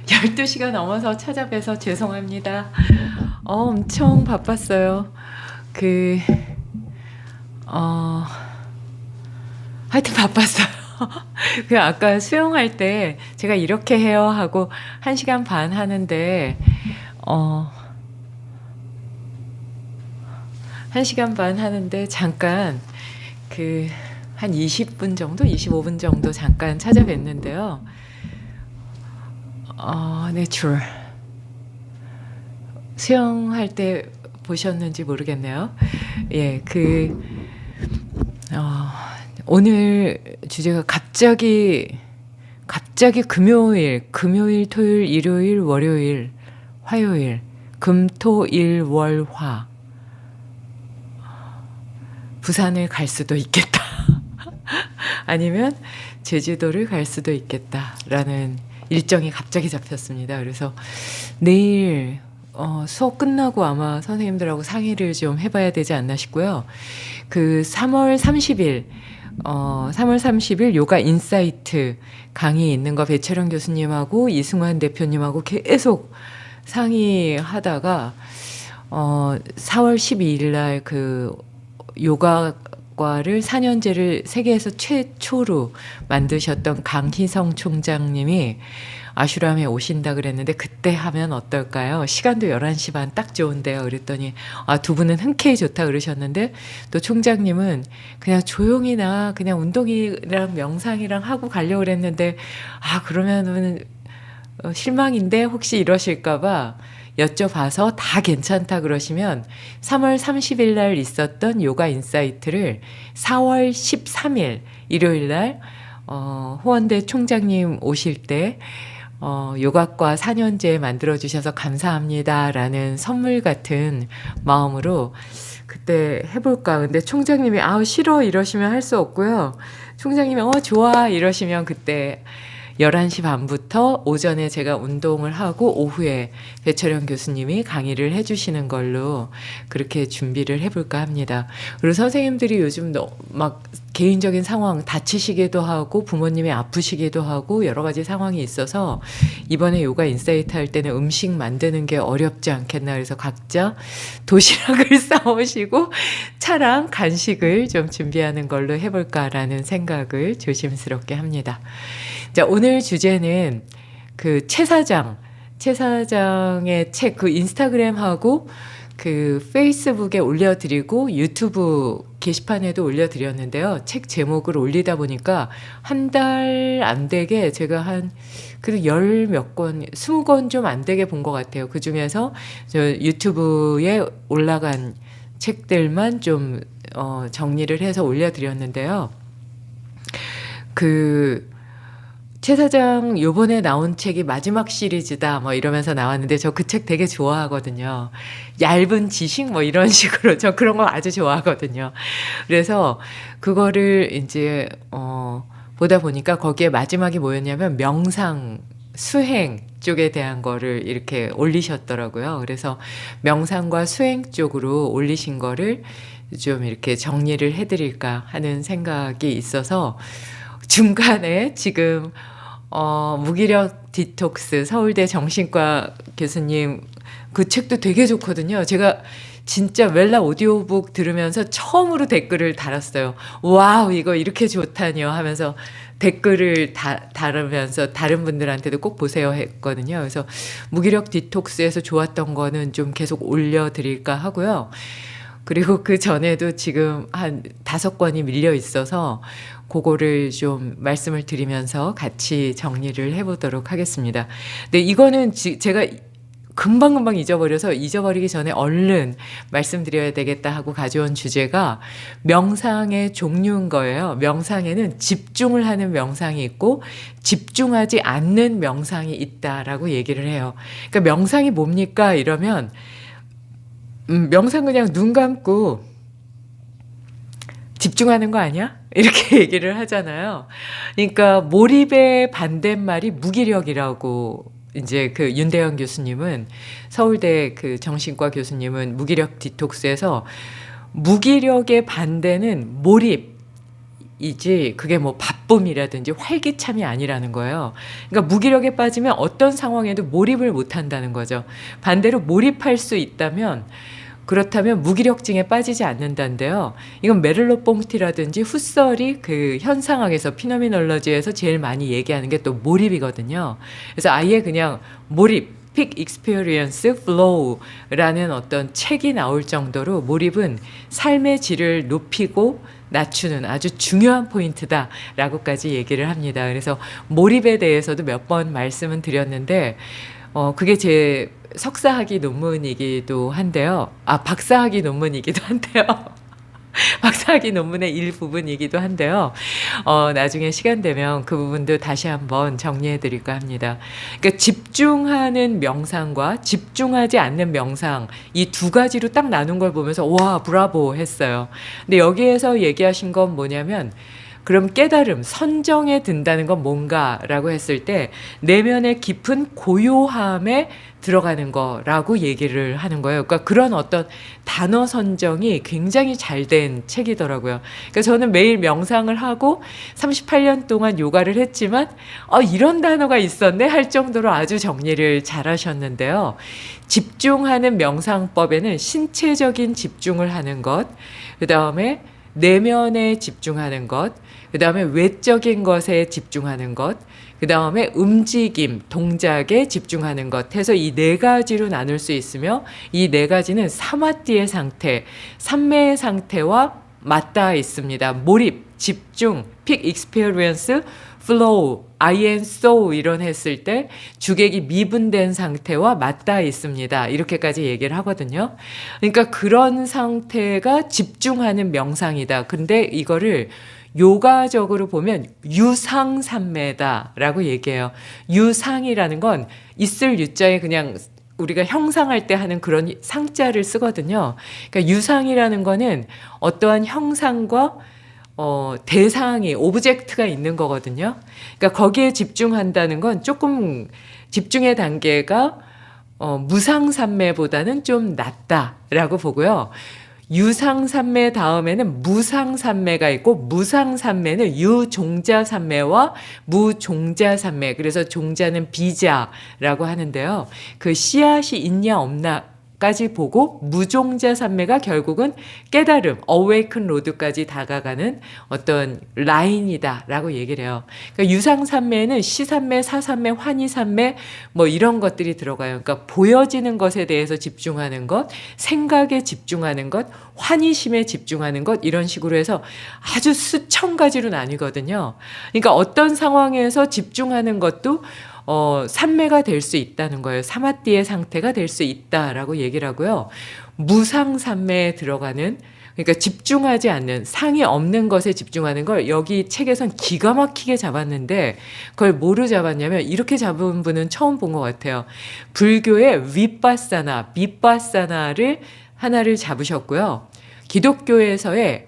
12시가 넘어서 찾아뵈서 죄송합니다. 엄청 바빴어요. 그, 어, 하여튼 바빴어요. 그 아까 수영할 때 제가 이렇게 해요 하고 1시간 반 하는데, 1시간 반 하는데 잠깐 한 20분 정도, 25분 정도 잠깐 찾아뵀는데요. 네, 수영할 때 보셨는지 모르겠네요. 예, 오늘 주제가 갑자기 금요일, 토요일, 일요일, 월요일, 화요일, 금, 토, 일, 월, 화. 부산을 갈 수도 있겠다. 아니면 제주도를 갈 수도 있겠다라는 일정이 갑자기 잡혔습니다. 그래서 내일 수업 끝나고 아마 선생님들하고 상의를 좀 해봐야 되지 않나 싶고요. 3월 30일 요가 인사이트 강의 있는 거 배철영 교수님하고 이승환 대표님하고 계속 상의하다가 4월 12일 날 요가과를 4년제를 세계에서 최초로 만드셨던 강희성 총장님이 아슈람에 오신다 그랬는데 그때 하면 어떨까요? 시간도 11시 반 딱 좋은데요. 그랬더니 두 분은 흔쾌히 좋다 그러셨는데 또 총장님은 그냥 조용히 그냥 운동이랑 명상이랑 하고 가려고 그랬는데 그러면은 실망인데 혹시 이러실까 봐 여쭤봐서 다 괜찮다 그러시면 3월 30일 날 있었던 요가 인사이트를 4월 13일 일요일 날 호원대 총장님 오실 때 요가과 4년제 만들어주셔서 감사합니다라는 선물 같은 마음으로 그때 해볼까. 근데 총장님이 싫어 이러시면 할 수 없고요. 총장님이 좋아 이러시면 그때 11시 반부터 오전에 제가 운동을 하고 오후에 배철영 교수님이 강의를 해주시는 걸로 그렇게 준비를 해볼까 합니다. 그리고 선생님들이 요즘 막 개인적인 상황 다치시기도 하고 부모님이 아프시기도 하고 여러 가지 상황이 있어서 이번에 요가 인사이트 할 때는 음식 만드는 게 어렵지 않겠나 그래서 각자 도시락을 싸오시고 차랑 간식을 좀 준비하는 걸로 해볼까라는 생각을 조심스럽게 합니다. 자, 오늘 주제는 최 사장의 책 인스타그램하고 페이스북에 올려드리고 유튜브 게시판에도 올려드렸는데요. 책 제목을 올리다 보니까 한 달 안 되게 제가 그래도 20권 좀 안 되게 본 것 같아요. 그 중에서 유튜브에 올라간 책들만 좀 정리를 해서 올려드렸는데요. 최 사장 요번에 나온 책이 마지막 시리즈다 이러면서 나왔는데 저 그 책 되게 좋아하거든요. 얇은 지식 이런 식으로 저 그런 거 아주 좋아하거든요. 그래서 그거를 이제 보다 보니까 거기에 마지막이 뭐였냐면 명상 수행 쪽에 대한 거를 이렇게 올리셨더라고요. 그래서 명상과 수행 쪽으로 올리신 거를 좀 이렇게 정리를 해드릴까 하는 생각이 있어서 중간에 지금 무기력 디톡스 서울대 정신과 교수님 그 책도 되게 좋거든요. 제가 진짜 웰라 오디오북 들으면서 처음으로 댓글을 달았어요. 와우 이거 이렇게 좋다뇨 하면서 댓글을 달으면서 다른 분들한테도 꼭 보세요 했거든요. 그래서 무기력 디톡스에서 좋았던 거는 좀 계속 올려드릴까 하고요. 그리고 그 전에도 지금 한 5권이 밀려 있어서 그거를 좀 말씀을 드리면서 같이 정리를 해보도록 하겠습니다. 근데 이거는 제가 금방금방 잊어버리기 전에 얼른 말씀드려야 되겠다 하고 가져온 주제가 명상의 종류인 거예요. 명상에는 집중을 하는 명상이 있고 집중하지 않는 명상이 있다라고 얘기를 해요. 그러니까 명상이 뭡니까? 이러면 명상 그냥 눈 감고 집중하는 거 아니야? 이렇게 얘기를 하잖아요. 그러니까 몰입의 반대말이 무기력이라고 이제 윤대현 교수님은 서울대 정신과 교수님은 무기력 디톡스에서 무기력의 반대는 몰입 이지 그게 뭐 바쁨이라든지 활기참이 아니라는 거예요. 그러니까 무기력에 빠지면 어떤 상황에도 몰입을 못 한다는 거죠. 반대로 몰입할 수 있다면 그렇다면 무기력증에 빠지지 않는다는데요. 이건 메를로 뽕티라든지 후설이 그 현상학에서 피노미놀러지에서 제일 많이 얘기하는 게 또 몰입이거든요. 그래서 아예 그냥 몰입 Peak Experience Flow라는 어떤 책이 나올 정도로 몰입은 삶의 질을 높이고 낮추는 아주 중요한 포인트다라고까지 얘기를 합니다. 그래서 몰입에 대해서도 몇 번 말씀은 드렸는데 그게 제 석사학위 논문이기도 한데요. 박사학위 논문이기도 한데요. 박사학위 논문의 일부분이기도 한데요. 나중에 시간 되면 그 부분도 다시 한번 정리해 드릴까 합니다. 그러니까 집중하는 명상과 집중하지 않는 명상 이 두 가지로 딱 나눈 걸 보면서 와 브라보 했어요. 근데 여기에서 얘기하신 건 뭐냐면 그럼 깨달음, 선정에 든다는 건 뭔가라고 했을 때 내면의 깊은 고요함에 들어가는 거라고 얘기를 하는 거예요. 그러니까 그런 어떤 단어 선정이 굉장히 잘 된 책이더라고요. 그러니까 저는 매일 명상을 하고 38년 동안 요가를 했지만 이런 단어가 있었네 할 정도로 아주 정리를 잘 하셨는데요. 집중하는 명상법에는 신체적인 집중을 하는 것, 그 다음에 내면에 집중하는 것, 그 다음에 외적인 것에 집중하는 것, 그 다음에 움직임, 동작에 집중하는 것 해서 이 네 가지로 나눌 수 있으며 이 네 가지는 사마띠의 상태, 삼매의 상태와 맞닿아 있습니다. 몰입, 집중, 픽 익스피리언스, 플로우, I and so 이런 했을 때 주객이 미분된 상태와 맞닿아 있습니다. 이렇게까지 얘기를 하거든요. 그러니까 그런 상태가 집중하는 명상이다. 근데 이거를 요가적으로 보면 유상삼매다라고 얘기해요. 유상이라는 건 있을 유자에 그냥 우리가 형상할 때 하는 그런 상자를 쓰거든요. 그러니까 유상이라는 거는 어떠한 형상과 대상이, 오브젝트가 있는 거거든요. 그러니까 거기에 집중한다는 건 조금 집중의 단계가 무상삼매보다는 좀 낮다라고 보고요. 유상삼매 다음에는 무상삼매가 있고 무상삼매는 유종자삼매와 무종자삼매, 그래서 종자는 비자라고 하는데요. 그 씨앗이 있냐 없나 까지 보고 무종자 삼매가 결국은 깨달음, awaken road까지 다가가는 어떤 라인이다라고 얘기를 해요. 그러니까 유상삼매는 시삼매, 사삼매, 환희삼매 뭐 이런 것들이 들어가요. 그러니까 보여지는 것에 대해서 집중하는 것, 생각에 집중하는 것, 환희심에 집중하는 것 이런 식으로 해서 아주 수천 가지로 나뉘거든요. 그러니까 어떤 상황에서 집중하는 것도 삼매가 될 수 있다는 거예요. 사마띠의 상태가 될 수 있다라고 얘기를 하고요. 무상삼매에 들어가는, 그러니까 집중하지 않는, 상이 없는 것에 집중하는 걸 여기 책에선 기가 막히게 잡았는데 그걸 뭐로 잡았냐면 이렇게 잡은 분은 처음 본 것 같아요. 불교의 위빠사나, 미빠사나를 하나를 잡으셨고요. 기독교에서의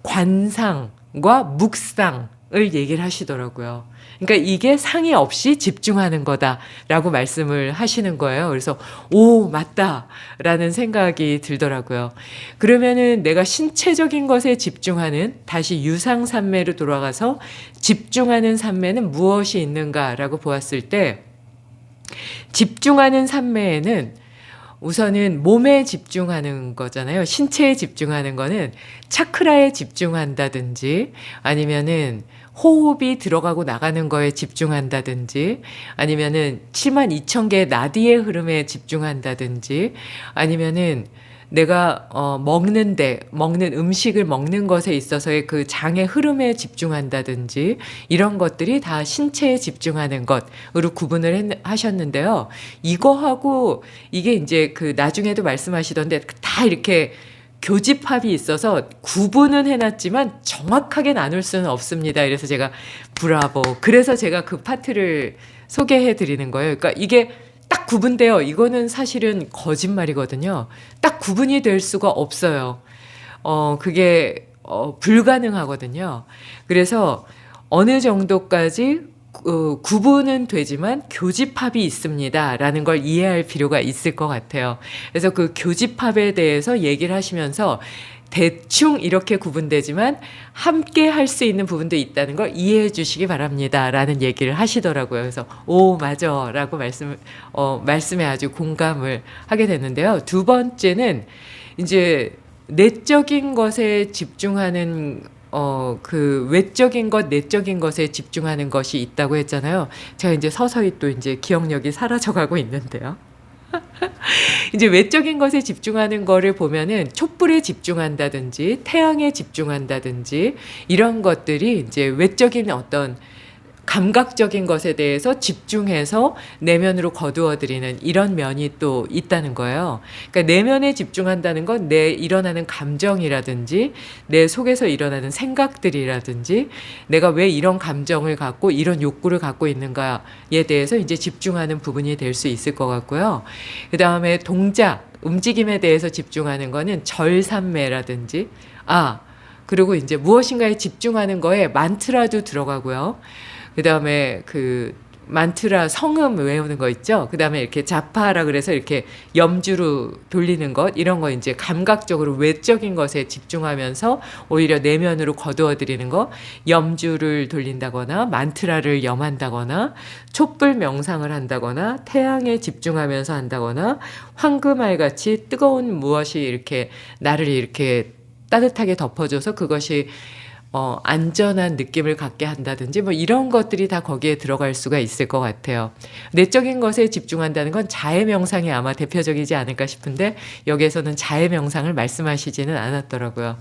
관상과 묵상을 얘기를 하시더라고요. 그러니까 이게 상이 없이 집중하는 거다라고 말씀을 하시는 거예요. 그래서 오, 맞다라는 생각이 들더라고요. 그러면은 내가 신체적인 것에 집중하는, 다시 유상삼매로 돌아가서 집중하는 삼매는 무엇이 있는가라고 보았을 때 집중하는 삼매에는 우선은 몸에 집중하는 거잖아요. 신체에 집중하는 거는 차크라에 집중한다든지 아니면은 호흡이 들어가고 나가는 거에 집중한다든지 아니면은 72,000개의 나디의 흐름에 집중한다든지 아니면은 내가 먹는 음식을 먹는 것에 있어서의 그 장의 흐름에 집중한다든지 이런 것들이 다 신체에 집중하는 것으로 구분을 하셨는데요. 이거하고 이게 이제 그 나중에도 말씀하시던데 다 이렇게 교집합이 있어서 구분은 해놨지만 정확하게 나눌 수는 없습니다. 이래서 제가 브라보. 그래서 제가 그 파트를 소개해 드리는 거예요. 그러니까 이게 딱 구분돼요. 이거는 사실은 거짓말이거든요. 딱 구분이 될 수가 없어요. 그게 불가능하거든요. 그래서 어느 정도까지 구분은 되지만 교집합이 있습니다라는 걸 이해할 필요가 있을 것 같아요. 그래서 그 교집합에 대해서 얘기를 하시면서 대충 이렇게 구분되지만 함께 할 수 있는 부분도 있다는 걸 이해해 주시기 바랍니다. 라는 얘기를 하시더라고요. 그래서 오 맞아 라고 말씀에 아주 공감을 하게 됐는데요. 두 번째는 이제 내적인 것에 집중하는 그 외적인 것, 내적인 것에 집중하는 것이 있다고 했잖아요. 제가 이제 서서히 또 이제 기억력이 사라져 가고 있는데요. 이제 외적인 것에 집중하는 거를 보면은 촛불에 집중한다든지 태양에 집중한다든지 이런 것들이 이제 외적인 어떤 감각적인 것에 대해서 집중해서 내면으로 거두어들이는 이런 면이 또 있다는 거예요. 그러니까 내면에 집중한다는 건 내 일어나는 감정이라든지 내 속에서 일어나는 생각들이라든지 내가 왜 이런 감정을 갖고 이런 욕구를 갖고 있는가에 대해서 이제 집중하는 부분이 될 수 있을 것 같고요. 그 다음에 동작, 움직임에 대해서 집중하는 거는 절산매라든지 그리고 이제 무엇인가에 집중하는 거에 만트라도 들어가고요. 그 다음에 그 만트라 성음 외우는 거 있죠. 그 다음에 이렇게 자파라 그래서 이렇게 염주로 돌리는 것 이런 거 이제 감각적으로 외적인 것에 집중하면서 오히려 내면으로 거두어들이는 거 염주를 돌린다거나 만트라를 염한다거나 촛불 명상을 한다거나 태양에 집중하면서 한다거나 황금알같이 뜨거운 무엇이 이렇게 나를 이렇게 따뜻하게 덮어줘서 그것이 안전한 느낌을 갖게 한다든지 뭐 이런 것들이 다 거기에 들어갈 수가 있을 것 같아요. 내적인 것에 집중한다는 건 자해 명상이 아마 대표적이지 않을까 싶은데 여기에서는 자해 명상을 말씀하시지는 않았더라고요.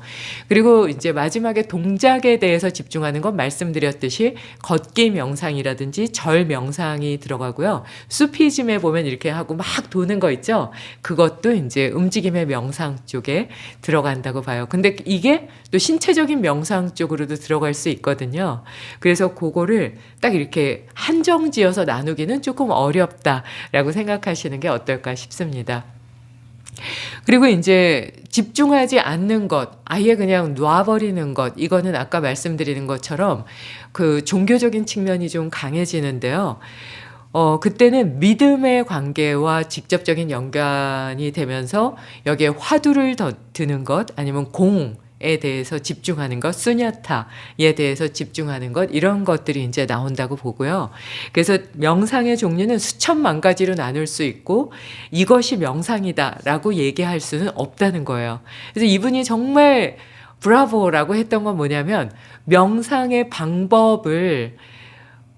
그리고 이제 마지막에 동작에 대해서 집중하는 건 말씀드렸듯이 걷기 명상이라든지 절 명상이 들어가고요. 수피즘에 보면 이렇게 하고 막 도는 거 있죠. 그것도 이제 움직임의 명상 쪽에 들어간다고 봐요. 근데 이게 또 신체적인 명상 쪽으로도 들어갈 수 있거든요. 그래서 그거를 딱 이렇게 한정지어서 나누기는 조금 어렵다라고 생각하시는 게 어떨까 싶습니다. 그리고 이제 집중하지 않는 것, 아예 그냥 놔버리는 것, 이거는 아까 말씀드리는 것처럼 그 종교적인 측면이 좀 강해지는데요. 그때는 믿음의 관계와 직접적인 연관이 되면서 여기에 화두를 드는 것, 아니면 공에 대해서 집중하는 것, 수냐타에 대해서 집중하는 것 이런 것들이 이제 나온다고 보고요. 그래서 명상의 종류는 수천만 가지로 나눌 수 있고 이것이 명상이다라고 얘기할 수는 없다는 거예요. 그래서 이분이 정말 브라보라고 했던 건 뭐냐면 명상의 방법을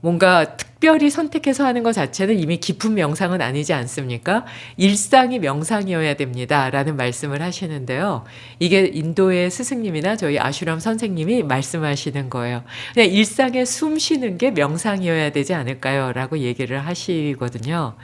뭔가 특별히 선택해서 하는 것 자체는 이미 깊은 명상은 아니지 않습니까? 일상이 명상이어야 됩니다. 라는 말씀을 하시는데요. 이게 인도의 스승님이나 저희 아슈람 선생님이 말씀하시는 거예요. 그냥 일상에 숨 쉬는 게 명상이어야 되지 않을까요? 라고 얘기를 하시거든요.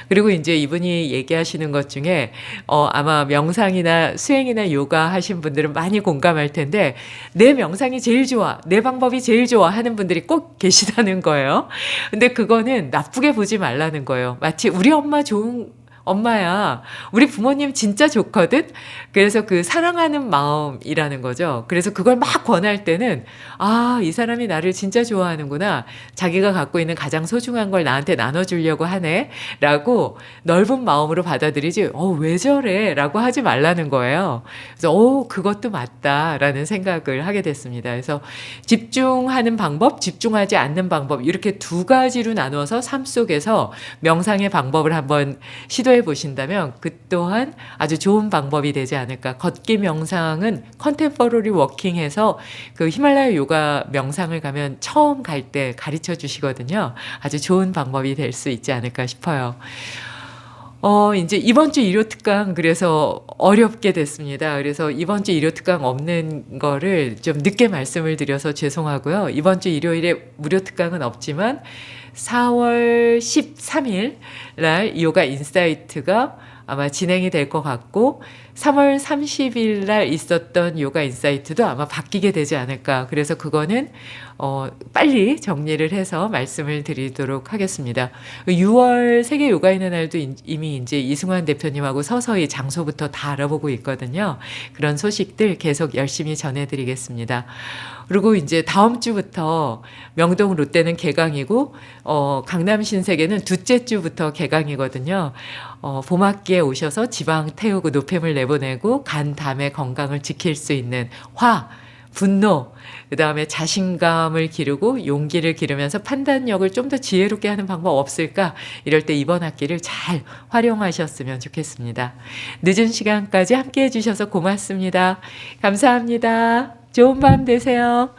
그리고 이제 이분이 얘기하시는 것 중에 아마 명상이나 수행이나 요가 하신 분들은 많이 공감할 텐데 내 명상이 제일 좋아, 내 방법이 제일 좋아 하는 분들이 꼭 계시다는 거예요. 근데 그거는 나쁘게 보지 말라는 거예요. 마치 우리 엄마 좋은 엄마야. 우리 부모님 진짜 좋거든. 그래서 그 사랑하는 마음이라는 거죠. 그래서 그걸 막 권할 때는 이 사람이 나를 진짜 좋아하는구나. 자기가 갖고 있는 가장 소중한 걸 나한테 나눠주려고 하네. 라고 넓은 마음으로 받아들이지 왜 저래? 라고 하지 말라는 거예요. 그래서 그것도 맞다라는 생각을 하게 됐습니다. 그래서 집중하는 방법, 집중하지 않는 방법 이렇게 두 가지로 나누어서 삶 속에서 명상의 방법을 한번 시도해 보신다면 그 또한 아주 좋은 방법이 되지 않을까. 걷기 명상은 컨템퍼러리 워킹해서 그 히말라야 요가 명상을 가면 처음 갈 때 가르쳐 주시거든요. 아주 좋은 방법이 될 수 있지 않을까 싶어요. 이제 이번 주 일요 특강 그래서 어렵게 됐습니다. 그래서 이번 주 일요 특강 없는 거를 좀 늦게 말씀을 드려서 죄송하고요. 이번 주 일요일에 무료 특강은 없지만 4월 13일 날 요가 인사이트가 아마 진행이 될 것 같고 3월 30일 날 있었던 요가 인사이트도 아마 바뀌게 되지 않을까. 그래서 그거는 빨리 정리를 해서 말씀을 드리도록 하겠습니다. 6월 세계 요가인의 날도 이미 이제 이승환 대표님하고 서서히 장소부터 다 알아보고 있거든요. 그런 소식들 계속 열심히 전해드리겠습니다. 그리고 이제 다음 주부터 명동 롯데는 개강이고 강남 신세계는 둘째 주부터 개강이거든요. 봄학기에 오셔서 지방 태우고 노폐물 내보내고 간, 담의 건강을 지킬 수 있는 화, 분노, 그다음에 자신감을 기르고 용기를 기르면서 판단력을 좀 더 지혜롭게 하는 방법 없을까? 이럴 때 이번 학기를 잘 활용하셨으면 좋겠습니다. 늦은 시간까지 함께 해주셔서 고맙습니다. 감사합니다. 좋은 밤 되세요.